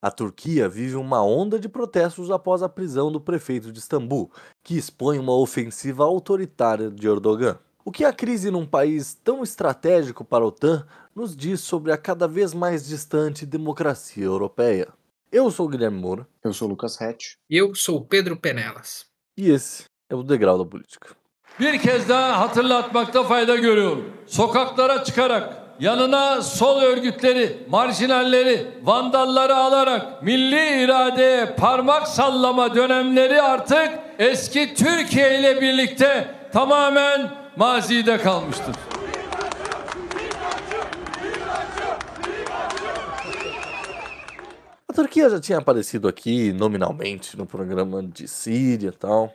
A Turquia vive uma onda de protestos após a prisão do prefeito de Istambul, que expõe uma ofensiva autoritária de Erdogan. O que a crise num país tão estratégico para a OTAN nos diz sobre a cada vez mais distante democracia europeia? Eu sou o Guilherme Moura. Eu sou o Lucas Hatch. E eu sou o Pedro Penelas. E esse é o Degrau da Política. Bir kez daha hatırlatmakta fayda görüyorum. Sokaklara çıkarak, yanına sol örgütleri, marjinalleri, vandalları alarak milli iradeye parmak sallama dönemleri artık eski Türkiye ile birlikte tamamen mazide kalmıştır. A Turquia já tinha aparecido aqui nominalmente no programa de Síria e tal.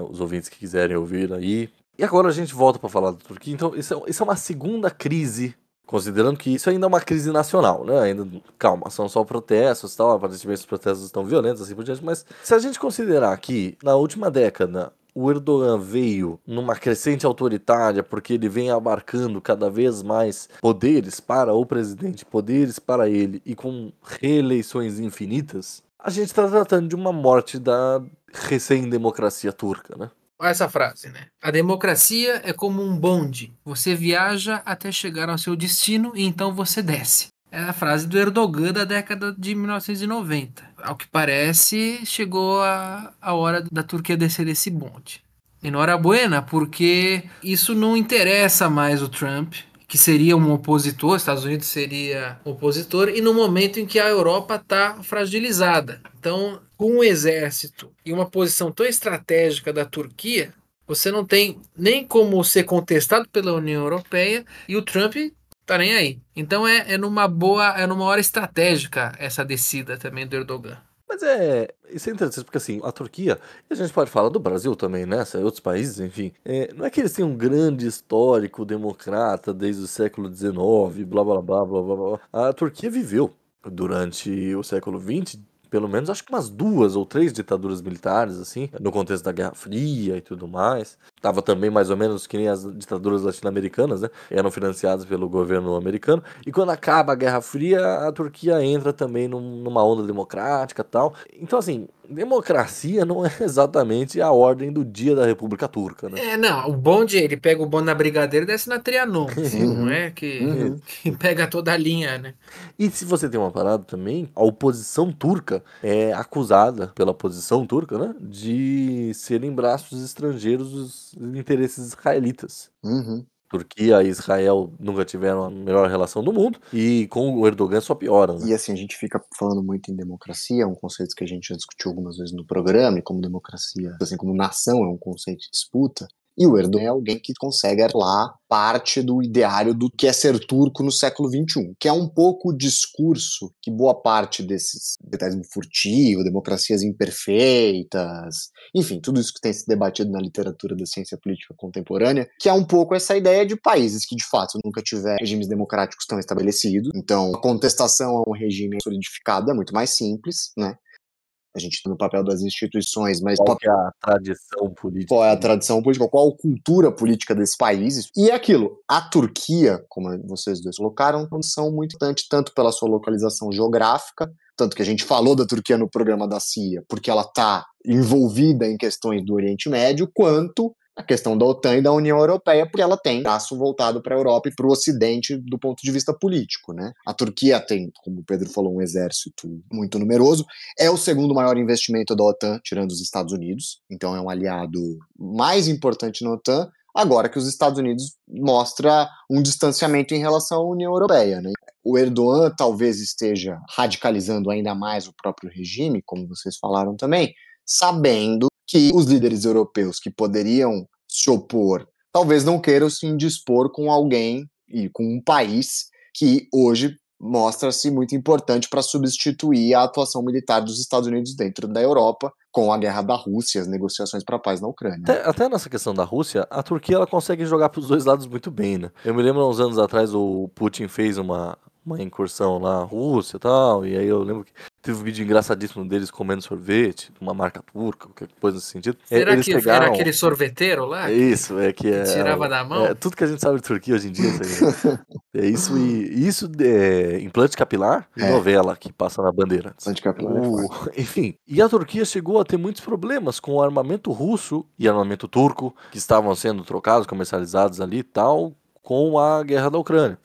Os ouvintes que quiserem ouvir aí. E agora a gente volta para falar da Turquia. Então, isso é uma segunda crise, considerando que isso ainda é uma crise nacional, né? Ainda, calma, são só protestos e tal. Aparentemente os protestos estão violentos, assim por diante. Mas se a gente considerar que na última década o Erdogan veio numa crescente autoritária porque ele vem abarcando cada vez mais poderes para o presidente, poderes para ele e com reeleições infinitas, a gente está tratando de uma morte da recém-democracia turca, né? Olha essa frase, né? A democracia é como um bonde. Você viaja até chegar ao seu destino e então você desce. É a frase do Erdogan da década de 1990. Ao que parece, chegou a hora da Turquia descer esse bonde. Enhorabuena, porque isso não interessa mais o Trump, que seria um opositor, os Estados Unidos seria opositor, e no momento em que a Europa está fragilizada. Então, com um exército e uma posição tão estratégica da Turquia, você não tem nem como ser contestado pela União Europeia, e o Trump tá nem aí. Então é numa hora estratégica essa descida também do Erdogan. Mas isso é interessante, porque assim, a Turquia, e a gente pode falar do Brasil também, né, outros países, enfim, não é que eles têm um grande histórico democrata desde o século XIX, blá blá blá blá blá blá. A Turquia viveu durante o século XX, pelo menos acho que umas 2 ou 3 ditaduras militares, assim, no contexto da Guerra Fria e tudo mais. Tava também mais ou menos que nem as ditaduras latino-americanas, né? Eram financiadas pelo governo americano. E quando acaba a Guerra Fria, a Turquia entra também numa onda democrática e tal. Então, assim, democracia não é exatamente a ordem do dia da República Turca, né? Não, o bonde, ele pega o bonde na Brigadeiro e desce na Trianon. Não é que pega toda a linha, né? E se você tem uma parada também, a oposição turca é acusada pela oposição turca, né, de serem braços estrangeiros dos interesses israelitas. Turquia e Israel nunca tiveram a melhor relação do mundo e com o Erdogan só pioram, né? E assim, a gente fica falando muito em democracia, é um conceito que a gente já discutiu algumas vezes no programa, e como democracia, assim como nação, é um conceito de disputa. E o Erdogan é alguém que consegue lá parte do ideário do que é ser turco no século XXI, que é um pouco o discurso que boa parte desses detalhismo furtivo, democracias imperfeitas, enfim, tudo isso que tem se debatido na literatura da ciência política contemporânea, que é um pouco essa ideia de países que de fato nunca tiveram regimes democráticos tão estabelecidos. Então, a contestação a um regime solidificado é muito mais simples, né? A gente está no papel das instituições, mas qual que é a tradição política? Qual é a tradição política? Qual a cultura política desses países? E é aquilo, a Turquia, como vocês dois colocaram, são muito importante tanto pela sua localização geográfica, tanto que a gente falou da Turquia no programa da CIA, porque ela está envolvida em questões do Oriente Médio, quanto a questão da OTAN e da União Europeia, porque ela tem braço voltado para a Europa e para o Ocidente do ponto de vista político, né? A Turquia tem, como o Pedro falou, um exército muito numeroso, é o segundo maior investimento da OTAN, tirando os Estados Unidos, então é um aliado mais importante na OTAN, agora que os Estados Unidos mostra um distanciamento em relação à União Europeia, né? O Erdogan talvez esteja radicalizando ainda mais o próprio regime, como vocês falaram também, sabendo que os líderes europeus que poderiam se opor, talvez não queiram se indispor com alguém e com um país que hoje mostra-se muito importante para substituir a atuação militar dos Estados Unidos dentro da Europa, com a guerra da Rússia, as negociações para a paz na Ucrânia. Até nessa questão da Rússia, a Turquia ela consegue jogar para os dois lados muito bem, né? Eu me lembro uns anos atrás o Putin fez uma incursão na Rússia e tal, e aí eu lembro que Teve um vídeo engraçadíssimo deles comendo sorvete, uma marca turca, qualquer coisa nesse sentido. Será Eles que era pegaram... aquele sorveteiro lá? Isso, que tirava da mão? tudo que a gente sabe de Turquia hoje em dia. É isso implante capilar e novela que passa na bandeira. Anticapilar é forte. Enfim, e a Turquia chegou a ter muitos problemas com o armamento russo e armamento turco, que estavam sendo trocados, comercializados ali e tal, com a guerra da Ucrânia.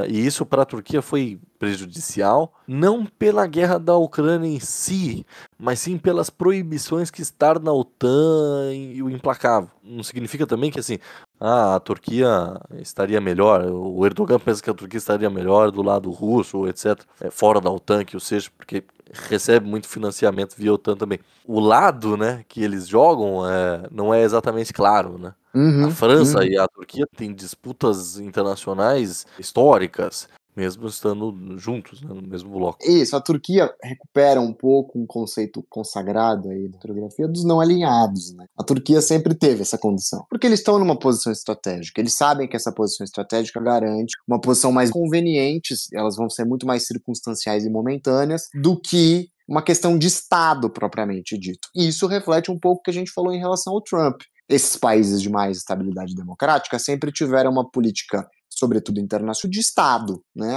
E isso para a Turquia foi prejudicial, não pela guerra da Ucrânia em si, mas sim pelas proibições que estar na OTAN e o implacável. Não significa também que assim, a Turquia estaria melhor, o Erdogan pensa que a Turquia estaria melhor do lado russo, etc., fora da OTAN, que ou seja, porque recebe muito financiamento via OTAN também. O lado, né, que eles jogam não é exatamente claro, né? A França e a Turquia têm disputas internacionais históricas, mesmo estando juntos, né, no mesmo bloco. Isso, a Turquia recupera um pouco um conceito consagrado aí da historiografia dos não alinhados, né? A Turquia sempre teve essa condição, porque eles estão numa posição estratégica, eles sabem que essa posição estratégica garante uma posição mais conveniente, elas vão ser muito mais circunstanciais e momentâneas do que uma questão de Estado propriamente dito. E isso reflete um pouco o que a gente falou em relação ao Trump. Esses países de mais estabilidade democrática sempre tiveram uma política, sobretudo internacional, de Estado, né?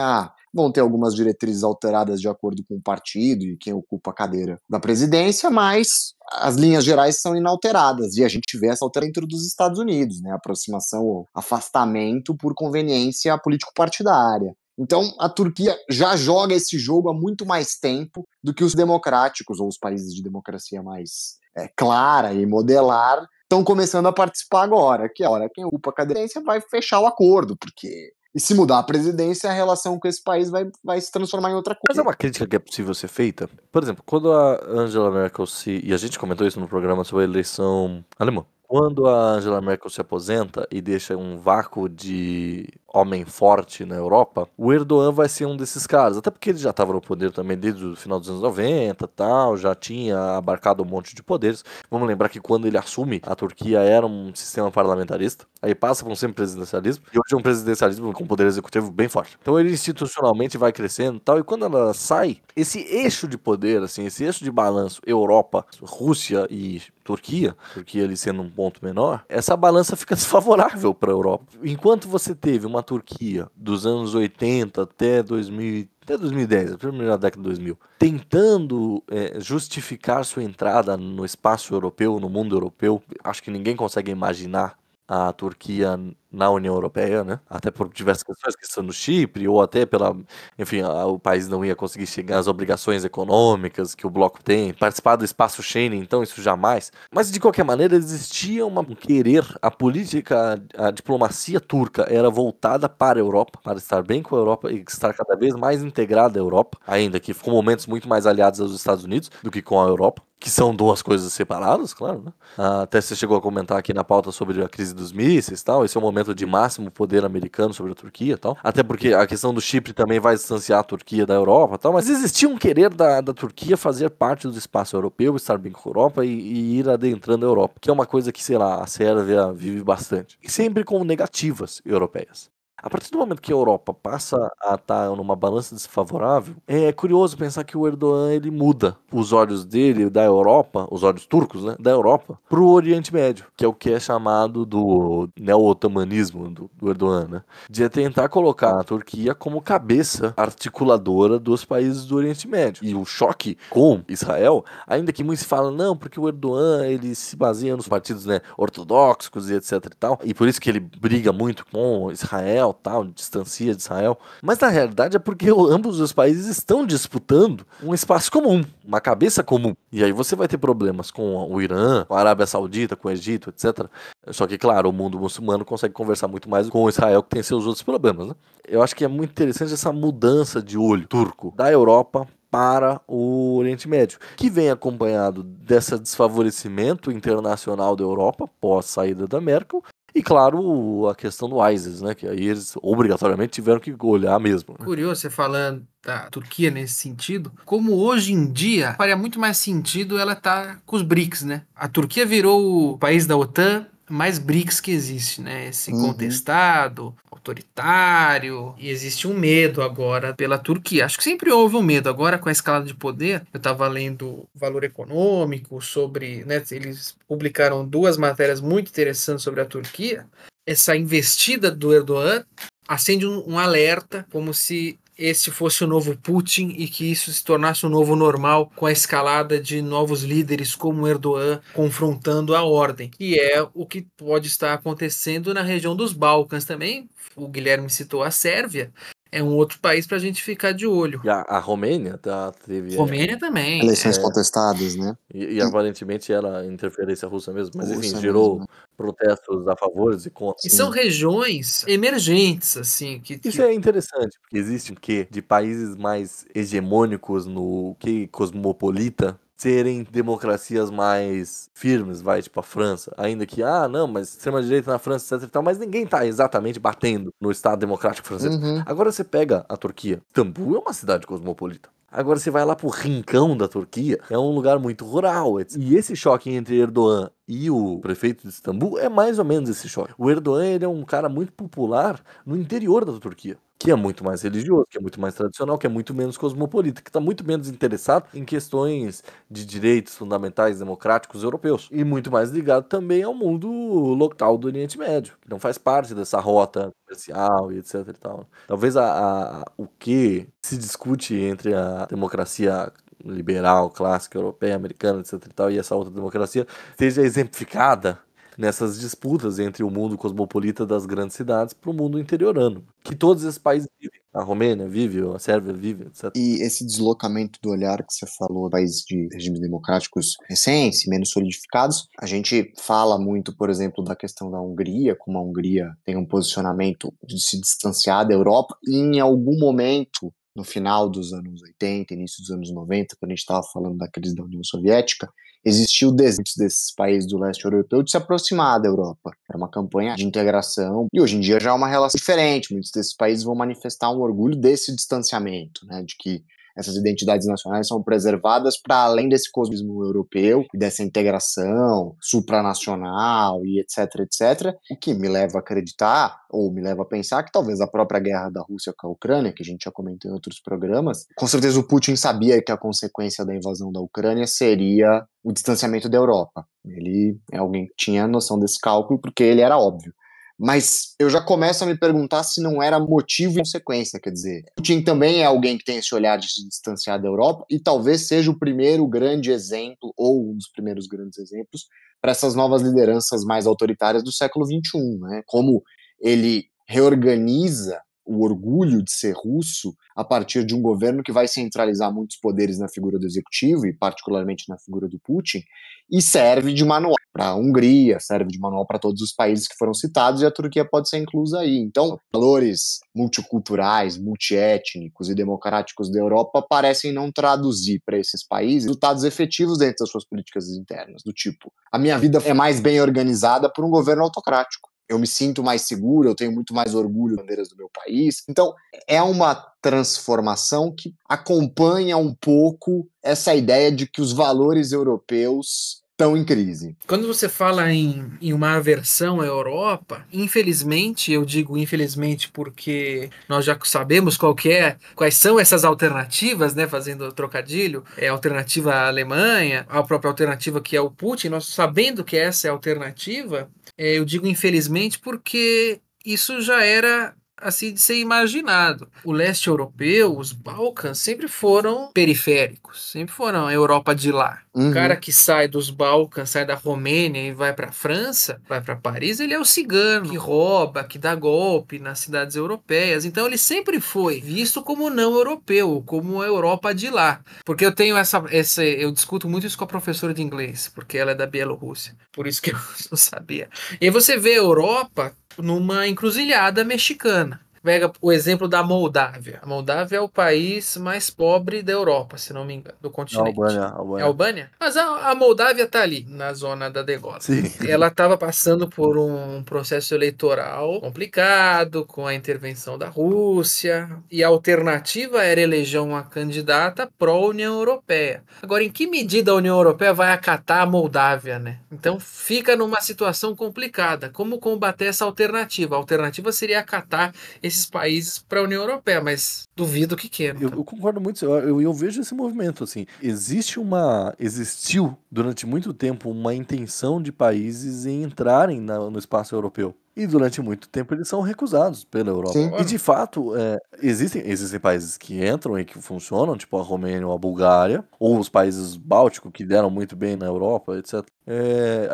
Vão ter algumas diretrizes alteradas de acordo com o partido e quem ocupa a cadeira da presidência, mas as linhas gerais são inalteradas, e a gente vê essa alteração dentro dos Estados Unidos, né? Aproximação ou afastamento por conveniência político-partidária. Então, a Turquia já joga esse jogo há muito mais tempo do que os democráticos, ou os países de democracia mais clara e modelar, estão começando a participar agora, que a hora quem ocupa a presidência vai fechar o acordo, porque... E se mudar a presidência, a relação com esse país vai se transformar em outra coisa. Mas é uma crítica que é possível ser feita. Por exemplo, quando a Angela Merkel e a gente comentou isso no programa sobre a eleição alemã. Quando a Angela Merkel se aposenta e deixa um vácuo de homem forte na Europa, o Erdogan vai ser um desses caras. Até porque ele já estava no poder também desde o final dos anos 90 tal, já tinha abarcado um monte de poderes. Vamos lembrar que quando ele assume, a Turquia era um sistema parlamentarista, aí passa para um semi-presidencialismo, e hoje é um presidencialismo com poder executivo bem forte. Então ele institucionalmente vai crescendo e tal, e quando ela sai, esse eixo de poder, assim, esse eixo de balanço, Europa, Rússia e Turquia ali sendo um ponto menor, essa balança fica desfavorável para a Europa. Enquanto você teve uma Turquia dos anos 80 até 2010, a primeira década de 2000, tentando justificar sua entrada no espaço europeu, no mundo europeu, acho que ninguém consegue imaginar a Turquia na União Europeia, né? Até por diversas questões, questão do Chipre, ou até enfim, o país não ia conseguir chegar às obrigações econômicas que o bloco tem, participar do espaço Schengen, então isso jamais. Mas de qualquer maneira existia um querer, a política, a diplomacia turca era voltada para a Europa, para estar bem com a Europa e estar cada vez mais integrada à Europa, ainda que com momentos muito mais aliados aos Estados Unidos do que com a Europa, que são duas coisas separadas, claro, né? Até você chegou a comentar aqui na pauta sobre a crise dos mísseis e tal, esse é o momento de máximo poder americano sobre a Turquia e tal, até porque a questão do Chipre também vai distanciar a Turquia da Europa e tal, mas existia um querer da Turquia fazer parte do espaço europeu, estar bem com a Europa e ir adentrando a Europa, que é uma coisa que, sei lá, a Sérvia vive bastante, e sempre com negativas europeias. A partir do momento que a Europa passa a estar numa balança desfavorável, é curioso pensar que o Erdogan ele muda os olhos dele da Europa, os olhos turcos, né, da Europa, para o Oriente Médio, que é o que é chamado do neo-otomanismo do Erdogan, né, de tentar colocar a Turquia como cabeça articuladora dos países do Oriente Médio. E o choque com Israel, ainda que muitos falam, não, porque o Erdogan ele se baseia nos partidos, né, ortodoxos e etc e tal, e por isso que ele briga muito com Israel, tal, distancia de Israel, mas na realidade é porque ambos os países estão disputando um espaço comum, uma cabeça comum, e aí você vai ter problemas com o Irã, com a Arábia Saudita, com o Egito, etc. Só que, claro, o mundo muçulmano consegue conversar muito mais com Israel, que tem seus outros problemas, né? Eu acho que é muito interessante essa mudança de olho turco da Europa para o Oriente Médio, que vem acompanhado desse desfavorecimento internacional da Europa pós saída da Merkel. E, claro, a questão do ISIS, né? Que aí eles obrigatoriamente tiveram que olhar mesmo. Né? Curioso você falando da Turquia nesse sentido, como hoje em dia faria muito mais sentido ela estar com os BRICS, né? A Turquia virou o país da OTAN, mais BRICS que existe, né? Esse contestado, autoritário, e existe um medo agora pela Turquia. Acho que sempre houve um medo. Agora, com a escalada de poder, eu estava lendo Valor Econômico sobre, né? Eles publicaram 2 matérias muito interessantes sobre a Turquia. Essa investida do Erdogan acende um alerta, como se esse fosse o novo Putin e que isso se tornasse um novo normal com a escalada de novos líderes como Erdogan confrontando a ordem, que é o que pode estar acontecendo na região dos Balcãs também. O Guilherme citou a Sérvia, é um outro país para a gente ficar de olho. E a Romênia teve Romênia também. Eleições contestadas, né? e aparentemente era interferência russa mesmo, mas enfim, Russa gerou mesmo. protestos a favores e contra. E são regiões emergentes, assim, que Isso é interessante, porque existe um quê de países mais hegemônicos no que cosmopolita serem democracias mais firmes, vai, tipo a França, ainda que, não, mas extrema-direita na França, etc e tal, mas ninguém tá exatamente batendo no Estado Democrático francês. Agora você pega a Turquia, Istambul é uma cidade cosmopolita. Agora você vai lá pro rincão da Turquia, é um lugar muito rural. E esse choque entre Erdogan e o prefeito de Istambul é mais ou menos esse choque. O Erdogan, ele é um cara muito popular no interior da Turquia, que é muito mais religioso, que é muito mais tradicional, que é muito menos cosmopolita, que está muito menos interessado em questões de direitos fundamentais democráticos europeus. E muito mais ligado também ao mundo local do Oriente Médio, que não faz parte dessa rota comercial e etc e tal. Talvez o que se discute entre a democracia liberal, clássica, europeia, americana, etc e tal, e essa outra democracia, seja exemplificada nessas disputas entre o mundo cosmopolita das grandes cidades para o mundo interiorano, que todos esses países vivem. A Romênia vive, a Sérvia vive, etc. E esse deslocamento do olhar que você falou, países de regimes democráticos recentes, menos solidificados, a gente fala muito, por exemplo, da questão da Hungria, como a Hungria tem um posicionamento de se distanciar da Europa, e em algum momento, no final dos anos 80, início dos anos 90, quando a gente estava falando da crise da União Soviética, existiu o desejo desses países do leste europeu de se aproximar da Europa. Era uma campanha de integração, e hoje em dia já é uma relação diferente. Muitos desses países vão manifestar um orgulho desse distanciamento, né, de que essas identidades nacionais são preservadas para além desse cosmovismo europeu e dessa integração supranacional e etc, etc, o que me leva a acreditar, ou me leva a pensar que talvez a própria guerra da Rússia com a Ucrânia, que a gente já comentou em outros programas, com certeza o Putin sabia que a consequência da invasão da Ucrânia seria o distanciamento da Europa. Ele é alguém que tinha noção desse cálculo, porque ele era óbvio. Mas eu já começo a me perguntar se não era motivo e consequência, quer dizer, Putin também é alguém que tem esse olhar de se distanciar da Europa e talvez seja o primeiro grande exemplo, ou um dos primeiros grandes exemplos, para essas novas lideranças mais autoritárias do século XXI, né? Como ele reorganiza o orgulho de ser russo a partir de um governo que vai centralizar muitos poderes na figura do executivo, e particularmente na figura do Putin, e serve de manual para a Hungria, serve de manual para todos os países que foram citados, e a Turquia pode ser inclusa aí. Então, valores multiculturais, multiétnicos e democráticos da Europa parecem não traduzir para esses países resultados efetivos dentro das suas políticas internas, do tipo, a minha vida é mais bem organizada por um governo autocrático. Eu me sinto mais seguro, eu tenho muito mais orgulho das bandeiras do meu país. Então, é uma transformação que acompanha um pouco essa ideia de que os valores europeus estão em crise. Quando você fala em uma aversão à Europa, infelizmente, eu digo infelizmente porque nós já sabemos quais são essas alternativas, né, fazendo trocadilho, a alternativa à Alemanha, a própria alternativa que é o Putin, nós sabendo que essa é a alternativa, eu digo infelizmente porque isso já era assim de ser imaginado. O leste europeu, os Balcãs, sempre foram periféricos, sempre foram a Europa de lá. O cara que sai dos Balcãs, sai da Romênia e vai para a França, vai para Paris, ele é o cigano que rouba, que dá golpe nas cidades europeias. Então ele sempre foi visto como não europeu, como a Europa de lá. Porque eu tenho eu discuto muito isso com a professora de inglês, porque ela é da Bielorrússia. Por isso que eu não sabia. E aí você vê a Europa numa encruzilhada mexicana. Pega o exemplo da Moldávia. A Moldávia é o país mais pobre da Europa, se não me engano, do continente. É a Albânia? Mas a Moldávia tá ali, na zona da degola. Sim. Ela estava passando por um processo eleitoral complicado, com a intervenção da Rússia, e a alternativa era eleger uma candidata pró-União Europeia. Agora, em que medida a União Europeia vai acatar a Moldávia, né? Então fica numa situação complicada. Como combater essa alternativa? A alternativa seria acatar esses países para a União Europeia, mas duvido que queiram. Eu concordo muito, eu vejo esse movimento, assim, existiu durante muito tempo uma intenção de países em entrarem no espaço europeu. E durante muito tempo eles são recusados pela Europa. Sim. E de fato, existem países que entram e que funcionam, tipo a Romênia ou a Bulgária, ou os países bálticos que deram muito bem na Europa, etc.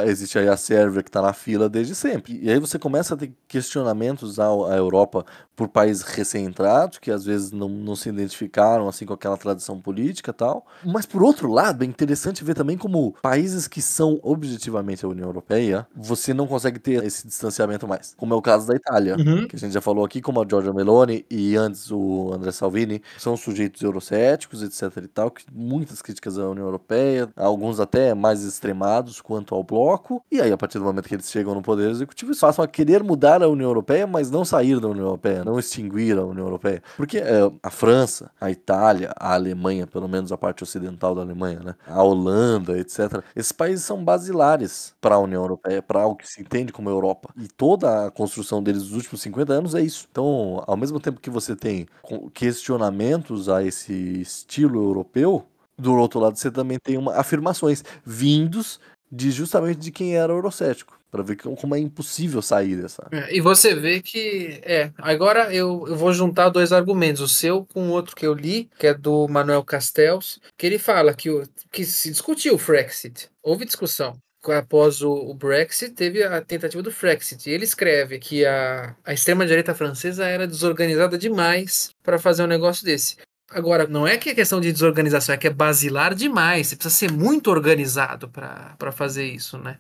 Existe aí a Sérvia que está na fila desde sempre. E aí você começa a ter questionamentos à Europa por países recém-entrados, que às vezes não se identificaram assim com aquela tradição política e tal. Mas por outro lado, é interessante ver também como países que são objetivamente a União Europeia, você não consegue ter esse distanciamento mais. Como é o caso da Itália, que a gente já falou aqui, como a Giorgia Meloni e antes o André Salvini, são sujeitos eurocéticos, etc e tal, que muitas críticas à União Europeia, alguns até mais extremados quanto ao bloco, e aí a partir do momento que eles chegam no poder executivo, eles passam a querer mudar a União Europeia, mas não sair da União Europeia, não extinguir a União Europeia. Porque a França, a Itália, a Alemanha, pelo menos a parte ocidental da Alemanha, né, a Holanda, etc., esses países são basilares para a União Europeia, para o que se entende como Europa. E toda a construção deles nos últimos 50 anos é isso. Então, ao mesmo tempo que você tem questionamentos a esse estilo europeu, do outro lado você também tem afirmações vindos justamente de quem era eurocético, para ver como é impossível sair dessa. E você vê que agora eu vou juntar dois argumentos, o seu com outro que eu li, que é do Manuel Castells, que ele fala que se discutiu o Frexit, houve discussão. Após o Brexit, teve a tentativa do Frexit. E ele escreve que a extrema-direita francesa era desorganizada demais para fazer um negócio desse. Agora, não é que é questão de desorganização, é que é basilar demais. Você precisa ser muito organizado para fazer isso, né?